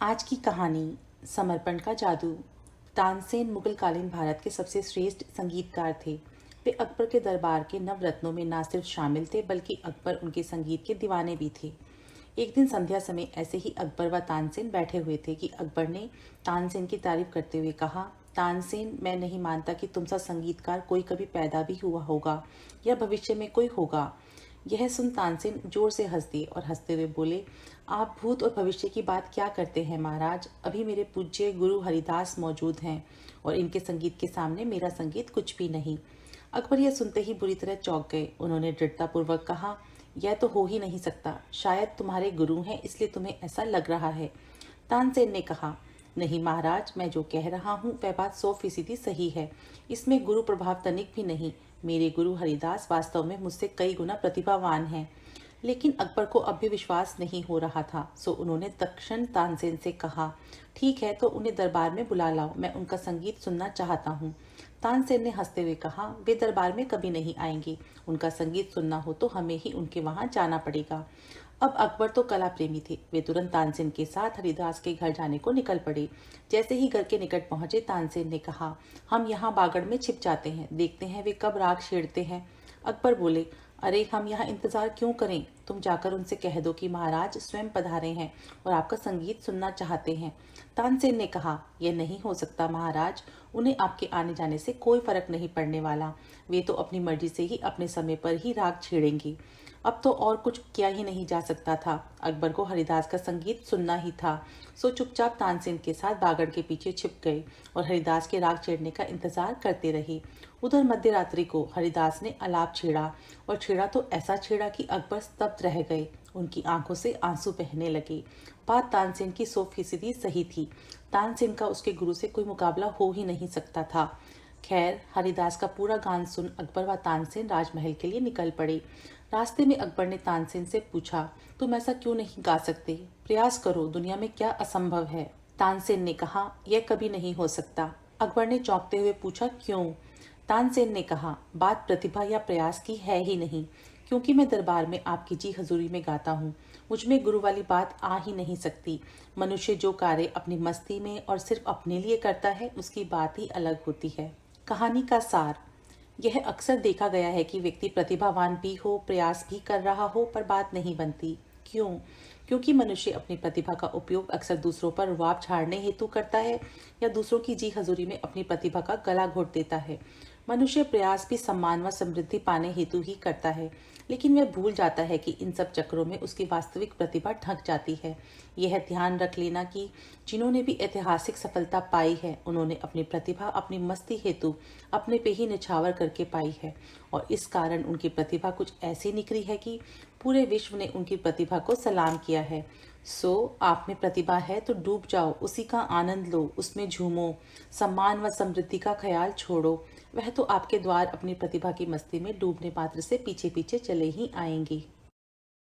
आज की कहानी समर्पण का जादू। तानसेन मुगल कालीन भारत के सबसे श्रेष्ठ संगीतकार थे। वे अकबर के दरबार के नवरत्नों में न सिर्फ शामिल थे बल्कि अकबर उनके संगीत के दीवाने भी थे। एक दिन संध्या समय ऐसे ही अकबर व तानसेन बैठे हुए थे कि अकबर ने तानसेन की तारीफ करते हुए कहा, तानसेन, मैं नहीं मानता कि तुम सा संगीतकार कोई कभी पैदा भी हुआ होगा या भविष्य में कोई होगा। यह सुन तानसेन जोर से हंस दिए और हंसते हुए बोले, आप भूत और भविष्य की बात क्या करते हैं महाराज। अभी मेरे पूज्य गुरु हरिदास मौजूद हैं और इनके संगीत के सामने मेरा संगीत कुछ भी नहीं। अकबर यह सुनते ही बुरी तरह चौंक गए। उन्होंने दृढ़तापूर्वक कहा, यह तो हो ही नहीं सकता। शायद तुम्हारे गुरु हैं इसलिए तुम्हें ऐसा लग रहा है। तानसेन ने कहा, नहीं महाराज, मैं जो कह रहा हूँ वह बात 100% सही है। इसमें गुरु प्रभाव तनिक भी नहीं। मेरे गुरु हरिदास वास्तव में मुझसे कई गुना प्रतिभावान हैं। लेकिन अकबर को अब भी विश्वास नहीं हो रहा था, सो उन्होंने तक्षण तानसेन से कहा, ठीक है तो उन्हें दरबार में बुला लाओ, मैं उनका संगीत सुनना चाहता हूँ। तानसेन ने हंसते हुए कहा, वे दरबार में कभी नहीं आएंगे। उनका संगीत सुनना हो तो हमें ही उनके वहां जाना पड़ेगा। अब अकबर तो कला प्रेमी थे। वे तुरंत तानसेन के साथ हरिदास के घर जाने को निकल पड़े। जैसे ही घर के निकट पहुंचे, तानसेन ने कहा, हम यहाँ बागड़ में छिप जाते हैं, देखते हैं वे कब राग छेड़ते हैं। अकबर बोले, अरे हम यहाँ इंतजार क्यों करें, तुम जाकर उनसे कह दो कि महाराज स्वयं पधारे हैं और आपका संगीत सुनना चाहते हैं। तानसेन ने कहा, यह नहीं हो सकता महाराज, उन्हें आपके आने जाने से कोई फर्क नहीं पड़ने वाला। वे तो अपनी मर्जी से ही अपने समय पर ही राग छेड़ेंगी। अब तो और कुछ किया ही नहीं जा सकता था। अकबर को हरिदास का संगीत सुनना ही था। सो चुपचाप तानसेन के साथ बागड़ के पीछे छिप गए और हरिदास के राग छेड़ने का इंतजार करते रहे। उधर मध्य रात्रि को हरिदास ने आलाप छेड़ा और छेड़ा तो ऐसा छेड़ा कि अकबर स्तब्ध रह गए। उनकी आंखों से आंसू बहने लगे। बात तानसेन की 100% सही थी। तानसेन का उसके गुरु से कोई मुकाबला हो ही नहीं सकता था। खैर, हरिदास का पूरा गान सुन अकबर व तानसेन राजमहल के लिए निकल पड़े। रास्ते में अकबर ने तानसेन से पूछा, तुम ऐसा क्यों नहीं गा सकते? प्रयास करो, दुनिया में क्या असंभव है? तानसेन ने कहा, यह कभी नहीं हो सकता। अकबर ने चौंकते हुए पूछा, क्यों? तानसेन ने कहा, बात प्रतिभा या प्रयास की है ही नहीं, क्योंकि मैं दरबार में आपकी जी हजूरी में गाता हूँ। मुझ में गुरु वाली बात आ ही नहीं सकती। मनुष्य जो कार्य अपनी मस्ती में और सिर्फ अपने लिए करता है, उसकी बात ही अलग होती है। कहानी का सार, यह अक्सर देखा गया है कि व्यक्ति प्रतिभावान भी हो, प्रयास भी कर रहा हो, पर बात नहीं बनती। क्यों? क्योंकि मनुष्य अपनी प्रतिभा का उपयोग अक्सर दूसरों पर रुआब झाड़ने हेतु करता है या दूसरों की जी हजूरी में अपनी प्रतिभा का गला घोट देता है। मनुष्य प्रयास भी सम्मान व समृद्धि पाने हेतु ही करता है, लेकिन वह भूल जाता है कि इन सब चक्रों में उसकी वास्तविक प्रतिभा ढक जाती है। यह ध्यान रख लेना कि जिन्होंने भी ऐतिहासिक सफलता पाई है, उन्होंने अपनी प्रतिभा अपनी मस्ती हेतु अपने पे ही निछावर करके पाई है, और इस कारण उनकी प्रतिभा कुछ ऐसी निखरी है कि पूरे विश्व ने उनकी प्रतिभा को सलाम किया है। सो आप में प्रतिभा है तो डूब जाओ, उसी का आनंद लो, उसमें झूमो। सम्मान व समृद्धि का ख्याल छोड़ो, वह तो आपके द्वार अपनी प्रतिभा की मस्ती में डूबने मात्र से पीछे पीछे चले ही आएंगे।